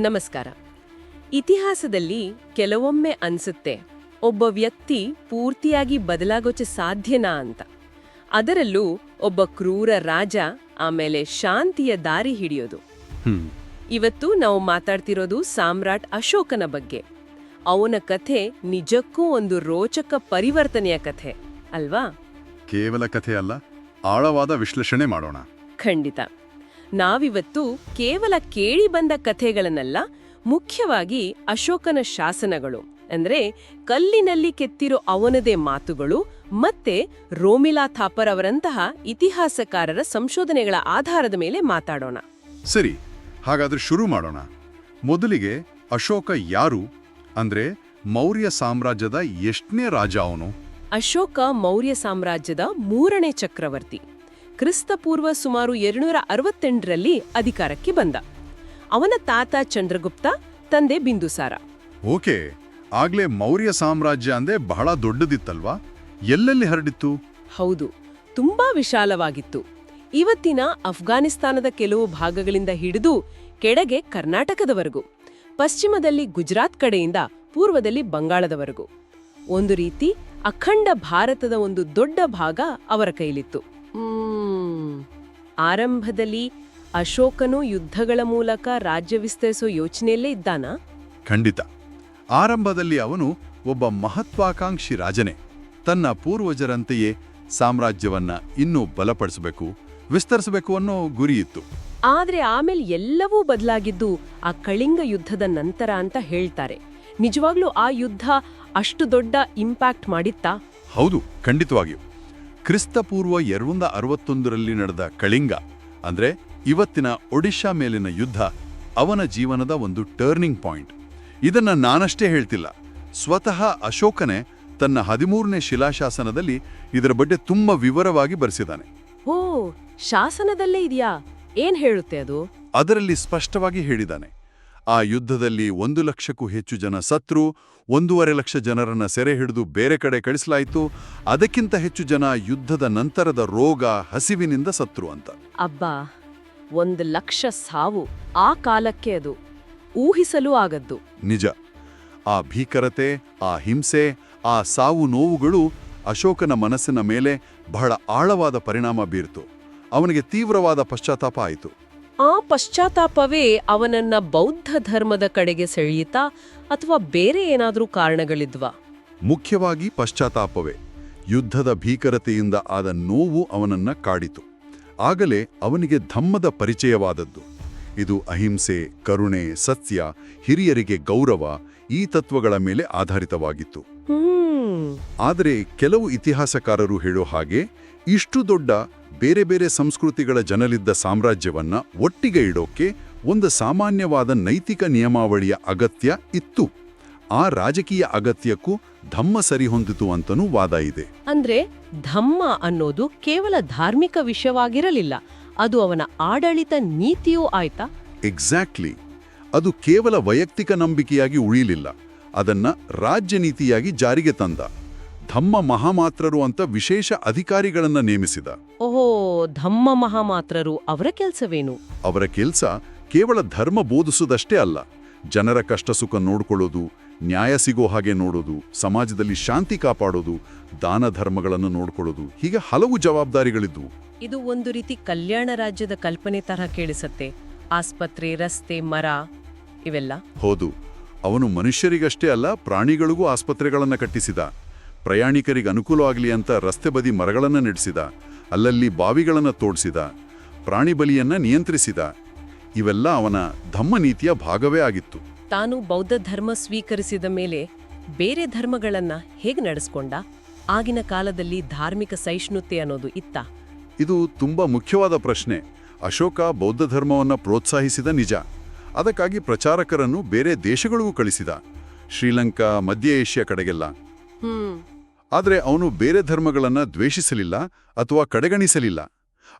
ನಮಸ್ಕಾರ. ಇತಿಹಾಸದಲ್ಲಿ ಕೆಲವೊಮ್ಮೆ ಅನ್ಸುತ್ತೆ ಒಬ್ಬ ವ್ಯಕ್ತಿ ಪೂರ್ತಿಯಾಗಿ ಬದಲಾಗೋಕೆ ಸಾಧ್ಯನಾ ಅಂತ. ಅದರಲ್ಲೂ ಒಬ್ಬ ಕ್ರೂರ ರಾಜ ಆಮೇಲೆ ಶಾಂತಿಯ ದಾರಿ ಹಿಡಿಯೋದು. ಇವತ್ತು ನಾವು ಮಾತಾಡ್ತಿರೋದು ಸಾಮ್ರಾಟ್ ಅಶೋಕನ ಬಗ್ಗೆ. ಅವನ ಕಥೆ ನಿಜಕ್ಕೂ ಒಂದು ರೋಚಕ ಪರಿವರ್ತನೆಯ ಕಥೆ ಅಲ್ವಾ? ಕೇವಲ ಕಥೆ ಅಲ್ಲ, ಆಳವಾದ ವಿಶ್ಲೇಷಣೆ ಮಾಡೋಣ. ಖಂಡಿತ. ನಾವಿವತ್ತು ಕೇವಲ ಕೇಳಿ ಬಂದ ಕಥೆಗಳನ್ನಲ್ಲ, ಮುಖ್ಯವಾಗಿ ಅಶೋಕನ ಶಾಸನಗಳು ಅಂದ್ರೆ ಕಲ್ಲಿನಲ್ಲಿ ಕೆತ್ತಿರೋ ಅವನದೇ ಮಾತುಗಳು ಮತ್ತೆ ರೋಮಿಲಾ ಥಾಪರ್ ಅವರಂತಹ ಇತಿಹಾಸಕಾರರ ಸಂಶೋಧನೆಗಳ ಆಧಾರದ ಮೇಲೆ ಮಾತಾಡೋಣ. ಸರಿ, ಹಾಗಾದ್ರೆ ಶುರು ಮಾಡೋಣ. ಮೊದಲಿಗೆ ಅಶೋಕ ಯಾರು ಅಂದ್ರೆ ಮೌರ್ಯ ಸಾಮ್ರಾಜ್ಯದ ಎಷ್ಟನೇ ರಾಜ ಅವನು? ಅಶೋಕ ಮೌರ್ಯ ಸಾಮ್ರಾಜ್ಯದ 3ನೇ ಚಕ್ರವರ್ತಿ. ಕ್ರಿಸ್ತಪೂರ್ವ ಸುಮಾರು 268ರಲ್ಲಿ ಅಧಿಕಾರಕ್ಕೆ ಬಂದ. ಅವನ ತಾತ ಚಂದ್ರಗುಪ್ತ, ತಂದೆ ಬಿಂದುಸಾರ. ಓಕೆ, ಆಗ್ಲೇ ಮೌರ್ಯ ಸಾಮ್ರಾಜ್ಯ ಅಂದೆ ಬಹಳ ದೊಡ್ಡದಿತ್ತಲ್ವಾ? ಎಲ್ಲೆಲ್ಲಿ ಹರಡಿತ್ತು? ಹೌದು, ತುಂಬಾ ವಿಶಾಲವಾಗಿತ್ತು. ಇವತ್ತಿನ ಅಫ್ಘಾನಿಸ್ತಾನದ ಕೆಲವು ಭಾಗಗಳಿಂದ ಹಿಡಿದು ಕೆಳಗೆ ಕರ್ನಾಟಕದವರೆಗೂ, ಪಶ್ಚಿಮದಲ್ಲಿ ಗುಜರಾತ್ ಕಡೆಯಿಂದ ಪೂರ್ವದಲ್ಲಿ ಬಂಗಾಳದವರೆಗೂ. ಒಂದು ರೀತಿ ಅಖಂಡ ಭಾರತದ ಒಂದು ದೊಡ್ಡ ಭಾಗ ಅವರ ಕೈಲಿತ್ತು. ಆರಂಭದಲ್ಲಿ ಅಶೋಕನು ಯುದ್ಧಗಳ ಮೂಲಕ ರಾಜ್ಯ ವಿಸ್ತರಿಸೋ ಯೋಚನೆಯಲ್ಲೇ ಇದ್ದಾನಾ? ಖಂಡಿತ. ಆರಂಭದಲ್ಲಿ ಅವನು ಒಬ್ಬ ಮಹತ್ವಾಕಾಂಕ್ಷಿ ರಾಜನೇ. ತನ್ನ ಪೂರ್ವಜರಂತೆಯೇ ಸಾಮ್ರಾಜ್ಯವನ್ನ ಇನ್ನೂ ಬಲಪಡಿಸಬೇಕು, ವಿಸ್ತರಿಸಬೇಕು ಅನ್ನೋ ಗುರಿಯಿತ್ತು. ಆದ್ರೆ ಆಮೇಲೆ ಎಲ್ಲವೂ ಬದಲಾಗಿದ್ದು ಆ ಕಳಿಂಗ ಯುದ್ಧದ ನಂತರ ಅಂತ ಹೇಳ್ತಾರೆ. ನಿಜವಾಗ್ಲೂ ಆ ಯುದ್ಧ ಅಷ್ಟು ದೊಡ್ಡ ಇಂಪ್ಯಾಕ್ಟ್ ಮಾಡಿತ್ತಾ? ಹೌದು, ಖಂಡಿತವಾಗಿಯೂ. ಕ್ರಿಸ್ತಪೂರ್ವ 261ರಲ್ಲಿ ನಡೆದ ಕಳಿಂಗ ಅಂದ್ರೆ ಇವತ್ತಿನ ಒಡಿಶಾ ಮೇಲಿನ ಯುದ್ಧ ಅವನ ಜೀವನದ ಒಂದು ಟರ್ನಿಂಗ್ ಪಾಯಿಂಟ್. ಇದನ್ನ ನಾನಷ್ಟೇ ಹೇಳ್ತಿಲ್ಲ, ಸ್ವತಃ ಅಶೋಕನೇ ತನ್ನ 13ನೇ ಶಿಲಾಶಾಸನದಲ್ಲಿ ಇದರ ಬಗ್ಗೆ ತುಂಬಾ ವಿವರವಾಗಿ ಬರೆಸಿದ್ದಾನೆ. ಓ, ಶಾಸನದಲ್ಲೇ ಇದೆಯಾ? ಏನ್ ಹೇಳುತ್ತೆ ಅದು? ಅದರಲ್ಲಿ ಸ್ಪಷ್ಟವಾಗಿ ಹೇಳಿದ್ದಾನೆ, ಆ ಯುದ್ಧದಲ್ಲಿ 1 ಲಕ್ಷಕ್ಕೂ ಹೆಚ್ಚು ಜನ ಸತ್ರು, 1.5 ಲಕ್ಷ ಜನರನ್ನ ಸೆರೆ ಹಿಡಿದು ಬೇರೆ ಕಡೆ ಕಳಿಸಲಾಯಿತು. ಅದಕ್ಕಿಂತ ಹೆಚ್ಚು ಜನ ಯುದ್ಧದ ನಂತರದ ರೋಗ, ಹಸಿವಿನಿಂದ ಸತ್ರು ಅಂತ. ಅಬ್ಬಾ, 1 ಲಕ್ಷ ಸಾವು! ಆ ಕಾಲಕ್ಕೆ ಅದು ಊಹಿಸಲು ಆಗದ್ದು. ನಿಜ. ಆ ಭೀಕರತೆ, ಆ ಹಿಂಸೆ, ಆ ಸಾವು ನೋವುಗಳು ಅಶೋಕನ ಮನಸ್ಸಿನ ಮೇಲೆ ಬಹಳ ಆಳವಾದ ಪರಿಣಾಮ ಬೀರ್ತು. ಅವನಿಗೆ ತೀವ್ರವಾದ ಪಶ್ಚಾತ್ತಾಪ ಆಯಿತು. ಆ ಪಶ್ಚಾತ್ತಾಪವೇ ಅವನನ್ನ ಬೌದ್ಧ ಧರ್ಮದ ಕಡೆಗೆ ಸೆಳೆಯಿತಾ ಅಥವಾ ಬೇರೆ ಏನಾದರೂ ಕಾರಣಗಳಿದ್ವಾ? ಮುಖ್ಯವಾಗಿ ಪಶ್ಚಾತ್ತಾಪವೇ. ಯುದ್ಧದ ಭೀಕರತೆಯಿಂದ ಆದ ನೋವು ಅವನನ್ನ ಕಾಡಿತು. ಆಗಲೇ ಅವನಿಗೆ ಧಮ್ಮದ ಪರಿಚಯವಾದದ್ದು. ಇದು ಅಹಿಂಸೆ, ಕರುಣೆ, ಸತ್ಯ, ಹಿರಿಯರಿಗೆ ಗೌರವ, ಈ ತತ್ವಗಳ ಮೇಲೆ ಆಧಾರಿತವಾಗಿತ್ತು. ಆದರೆ ಕೆಲವು ಇತಿಹಾಸಕಾರರು ಹೇಳೋ ಹಾಗೆ ಇಷ್ಟು ದೊಡ್ಡ ಬೇರೆ ಬೇರೆ ಸಂಸ್ಕೃತಿಗಳ ಜನರಿದ್ದ ಸಾಮ್ರಾಜ್ಯವನ್ನ ಒಟ್ಟಿಗೆ ಇಡೋಕೆ ಒಂದು ಸಾಮಾನ್ಯವಾದ ನೈತಿಕ ನಿಯಮಾವಳಿಯ ಅಗತ್ಯ ಇತ್ತು. ಆ ರಾಜಕೀಯ ಅಗತ್ಯಕ್ಕೂ ಧಮ್ಮ ಸರಿಹೊಂದಿತು ಅಂತನೂ ವಾದ ಇದೆ. ಅಂದ್ರೆ ಧಮ್ಮ ಅನ್ನೋದು ಕೇವಲ ಧಾರ್ಮಿಕ ವಿಷಯವಾಗಿರಲಿಲ್ಲ, ಅದು ಅವನ ಆಡಳಿತ ನೀತಿಯೂ ಆಯ್ತಾ? ಎಕ್ಸಾಕ್ಟ್ಲಿ. ಅದು ಕೇವಲ ವೈಯಕ್ತಿಕ ನಂಬಿಕೆಯಾಗಿ ಉಳಿಯಲಿಲ್ಲ, ಅದನ್ನ ರಾಜ್ಯ ನೀತಿಯಾಗಿ ಜಾರಿಗೆ ತಂದ. ಧಮ್ಮ ಮಹಾಮಾತ್ರರು ಅಂತ ವಿಶೇಷ ಅಧಿಕಾರಿಗಳನ್ನ ನೇಮಿಸಿದ. ಓಹೋ, ಧಮ್ಮ ಮಹಾಮಾತ್ರರು ಅವರ ಕೆಲಸವೇನು? ಅವರ ಕೆಲಸ ಕೇವಲ ಧರ್ಮ ಬೋಧಿಸುವುದಷ್ಟೇ ಅಲ್ಲ, ಜನರ ಕಷ್ಟ ಸುಖ ನೋಡ್ಕೊಳ್ಳೋದು, ನ್ಯಾಯ ಸಿಗೋ ಹಾಗೆ ನೋಡೋದು, ಸಮಾಜದಲ್ಲಿ ಶಾಂತಿ ಕಾಪಾಡೋದು, ದಾನ ಧರ್ಮಗಳನ್ನು ನೋಡ್ಕೊಳ್ಳೋದು, ಹೀಗೆ ಹಲವು ಜವಾಬ್ದಾರಿಗಳಿದ್ವು. ಇದು ಒಂದು ರೀತಿ ಕಲ್ಯಾಣ ರಾಜ್ಯದ ಕಲ್ಪನೆ ತರಹ ಕೇಳಿಸತ್ತೆ. ಆಸ್ಪತ್ರೆ, ರಸ್ತೆ, ಮರ ಇವೆಲ್ಲ. ಹೌದು, ಅವನು ಮನುಷ್ಯರಿಗಷ್ಟೇ ಅಲ್ಲ, ಪ್ರಾಣಿಗಳಿಗೂ ಆಸ್ಪತ್ರೆಗಳನ್ನ ಕಟ್ಟಿಸಿದ. ಪ್ರಯಾಣಿಕರಿಗೆ ಅನುಕೂಲವಾಗಲಿ ಅಂತ ರಸ್ತೆ ಬದಿ ಮರಗಳನ್ನು ನೆಡೆಸಿದ, ಅಲ್ಲಲ್ಲಿ ಬಾವಿಗಳನ್ನು ತೋಡಿಸಿದ, ಪ್ರಾಣಿ ಬಲಿಯನ್ನ ನಿಯಂತ್ರಿಸಿದ. ಇವೆಲ್ಲ ಅವನ ಧಮ್ಮ ನೀತಿಯ ಭಾಗವೇ ಆಗಿತ್ತು. ತಾನು ಬೌದ್ಧ ಧರ್ಮ ಸ್ವೀಕರಿಸಿದ ಮೇಲೆ ಬೇರೆ ಧರ್ಮಗಳನ್ನ ಹೇಗೆ ನಡೆಸ್ಕೊಂಡ? ಆಗಿನ ಕಾಲದಲ್ಲಿ ಧಾರ್ಮಿಕ ಸಹಿಷ್ಣುತೆ ಅನ್ನೋದು ಇತ್ತಾ? ಇದು ತುಂಬಾ ಮುಖ್ಯವಾದ ಪ್ರಶ್ನೆ. ಅಶೋಕ ಬೌದ್ಧ ಧರ್ಮವನ್ನ ಪ್ರೋತ್ಸಾಹಿಸಿದ ನಿಜ. ಅದಕ್ಕಾಗಿ ಪ್ರಚಾರಕರನ್ನು ಬೇರೆ ದೇಶಗಳಿಗೂ ಕಳಿಸಿದ, ಶ್ರೀಲಂಕಾ, ಮಧ್ಯ ಏಷ್ಯಾ ಕಡೆಗೆಲ್ಲ. ಆದರೆ ಅವನು ಬೇರೆ ಧರ್ಮಗಳನ್ನ ದ್ವೇಷಿಸಲಿಲ್ಲ ಅಥವಾ ಕಡೆಗಣಿಸಲಿಲ್ಲ.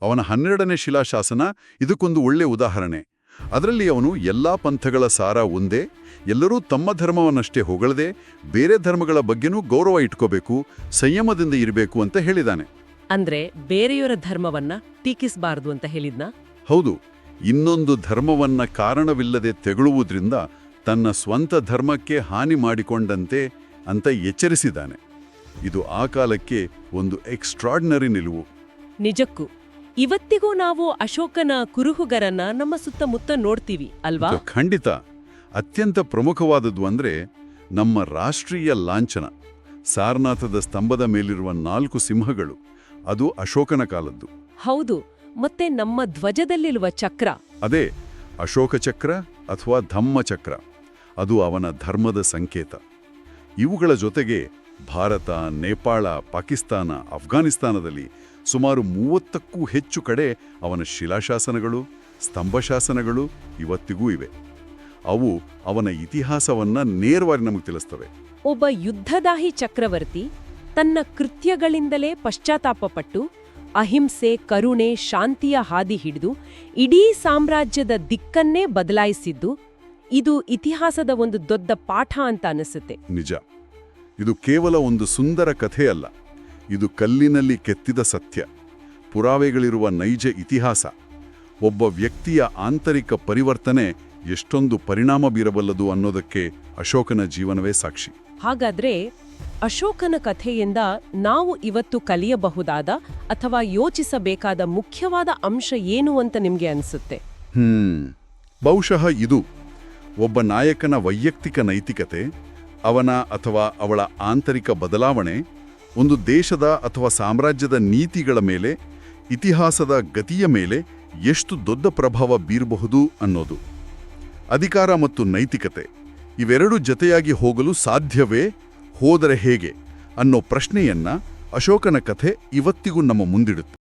ಅವನ 12ನೇ ಶಿಲಾಶಾಸನ ಇದಕ್ಕೊಂದು ಒಳ್ಳೆ ಉದಾಹರಣೆ. ಅದರಲ್ಲಿ ಅವನು ಎಲ್ಲಾ ಪಂಥಗಳ ಸಾರ ಒಂದೇ, ಎಲ್ಲರೂ ತಮ್ಮ ಧರ್ಮವನ್ನಷ್ಟೇ ಹೊಗಳದೆ ಬೇರೆ ಧರ್ಮಗಳ ಬಗ್ಗೆನೂ ಗೌರವ ಇಟ್ಕೋಬೇಕು, ಸಂಯಮದಿಂದ ಇರಬೇಕು ಅಂತ ಹೇಳಿದಾನೆ. ಅಂದ್ರೆ ಬೇರೆಯವರ ಧರ್ಮವನ್ನ ಟೀಕಿಸಬಾರದು ಅಂತ ಹೇಳಿದ್ನಾ? ಹೌದು. ಇನ್ನೊಂದು ಧರ್ಮವನ್ನ ಕಾರಣವಿಲ್ಲದೆ ತೆಗಳುವುದರಿಂದ ತನ್ನ ಸ್ವಂತ ಧರ್ಮಕ್ಕೆ ಹಾನಿ ಮಾಡಿಕೊಂಡಂತೆ ಅಂತ ಎಚ್ಚರಿಸಿದ್ದಾನೆ. ಇದು ಆ ಕಾಲಕ್ಕೆ ಒಂದು ಎಕ್ಸ್ಟ್ರಾರ್ಡಿನರಿ ನಿಲುವು. ನಿಜಕ್ಕೂ ಇವತ್ತಿಗೂ ನಾವು ಅಶೋಕನ ಕುರುಹುಗರನ್ನ ನಮ್ಮ ಸುತ್ತಮುತ್ತ ನೋಡ್ತೀವಿ ಅಲ್ವಾ? ಇದು ಖಂಡಿತ. ಅತ್ಯಂತ ಪ್ರಮುಖವಾದದ್ದು ಅಂದ್ರೆ ನಮ್ಮ ರಾಷ್ಟ್ರೀಯ ಲಾಂಛನ, ಸಾರನಾಥದ ಸ್ತಂಭದ ಮೇಲಿರುವ 4 ಸಿಂಹಗಳು, ಅದು ಅಶೋಕನ ಕಾಲದ್ದು. ಹೌದು. ಮತ್ತೆ ನಮ್ಮ ಧ್ವಜದಲ್ಲಿರುವ ಚಕ್ರ, ಅದೇ ಅಶೋಕ ಚಕ್ರ ಅಥವಾ ಧಮ್ಮಚಕ್ರ, ಅದು ಅವನ ಧರ್ಮದ ಸಂಕೇತ. ಇವುಗಳ ಜೊತೆಗೆ ಭಾರತ, ನೇಪಾಳ, ಪಾಕಿಸ್ತಾನ, ಅಫ್ಘಾನಿಸ್ತಾನದಲ್ಲಿ ಸುಮಾರು 30ಕ್ಕೂ ಹೆಚ್ಚು ಕಡೆ ಅವನ ಶಿಲಾಶಾಸನಗಳು, ಸ್ತಂಭಶಾಸನಗಳು ಇವತ್ತಿಗೂ ಇವೆ. ಅವು ಅವನ ಇತಿಹಾಸವನ್ನ ನೇರವಾಗಿ ನಮಗೆ ತಿಳಿಸ್ತವೆ. ಒಬ್ಬ ಯುದ್ಧದಾಹಿ ಚಕ್ರವರ್ತಿ ತನ್ನ ಕೃತ್ಯಗಳಿಂದಲೇ ಪಶ್ಚಾತ್ತಾಪಪಟ್ಟು ಅಹಿಂಸೆ, ಕರುಣೆ, ಶಾಂತಿಯ ಹಾದಿ ಹಿಡಿದು ಇಡೀ ಸಾಮ್ರಾಜ್ಯದ ದಿಕ್ಕನ್ನೇ ಬದಲಾಯಿಸಿದ್ದು, ಇದು ಇತಿಹಾಸದ ಒಂದು ದೊಡ್ಡ ಪಾಠ ಅಂತ ಅನಿಸುತ್ತೆ. ನಿಜ. ಇದು ಕೇವಲ ಒಂದು ಸುಂದರ ಕಥೆಯಲ್ಲ, ಇದು ಕಲ್ಲಿನಲ್ಲಿ ಕೆತ್ತಿದ ಸತ್ಯ, ಪುರಾವೆಗಳಿರುವ ನೈಜ ಇತಿಹಾಸ. ಒಬ್ಬ ವ್ಯಕ್ತಿಯ ಆಂತರಿಕ ಪರಿವರ್ತನೆ ಎಷ್ಟೊಂದು ಪರಿಣಾಮ ಬೀರಬಲ್ಲದು ಅನ್ನೋದಕ್ಕೆ ಅಶೋಕನ ಜೀವನವೇ ಸಾಕ್ಷಿ. ಹಾಗಾದ್ರೆ ಅಶೋಕನ ಕಥೆಯಿಂದ ನಾವು ಇವತ್ತು ಕಲಿಯಬಹುದಾದ ಅಥವಾ ಯೋಚಿಸಬೇಕಾದ ಮುಖ್ಯವಾದ ಅಂಶ ಏನು ಅಂತ ನಿಮ್ಗೆ ಅನಿಸುತ್ತೆ? ಬಹುಶಃ ಇದು ಒಬ್ಬ ನಾಯಕನ ವೈಯಕ್ತಿಕ ನೈತಿಕತೆ, ಅವನ ಅಥವಾ ಅವಳ ಆಂತರಿಕ ಬದಲಾವಣೆ ಒಂದು ದೇಶದ ಅಥವಾ ಸಾಮ್ರಾಜ್ಯದ ನೀತಿಗಳ ಮೇಲೆ, ಇತಿಹಾಸದ ಗತಿಯ ಮೇಲೆ ಎಷ್ಟು ದೊಡ್ಡ ಪ್ರಭಾವ ಬೀರಬಹುದು ಅನ್ನೋದು. ಅಧಿಕಾರ ಮತ್ತು ನೈತಿಕತೆ ಇವೆರಡೂ ಜತೆಯಾಗಿ ಹೋಗಲು ಸಾಧ್ಯವೇ? ಹೋದರೆ ಹೇಗೆ ಅನ್ನೋ ಪ್ರಶ್ನೆಯನ್ನ ಅಶೋಕನ ಕಥೆ ಇವತ್ತಿಗೂ ನಮ್ಮ ಮುಂದಿಡುತ್ತೆ.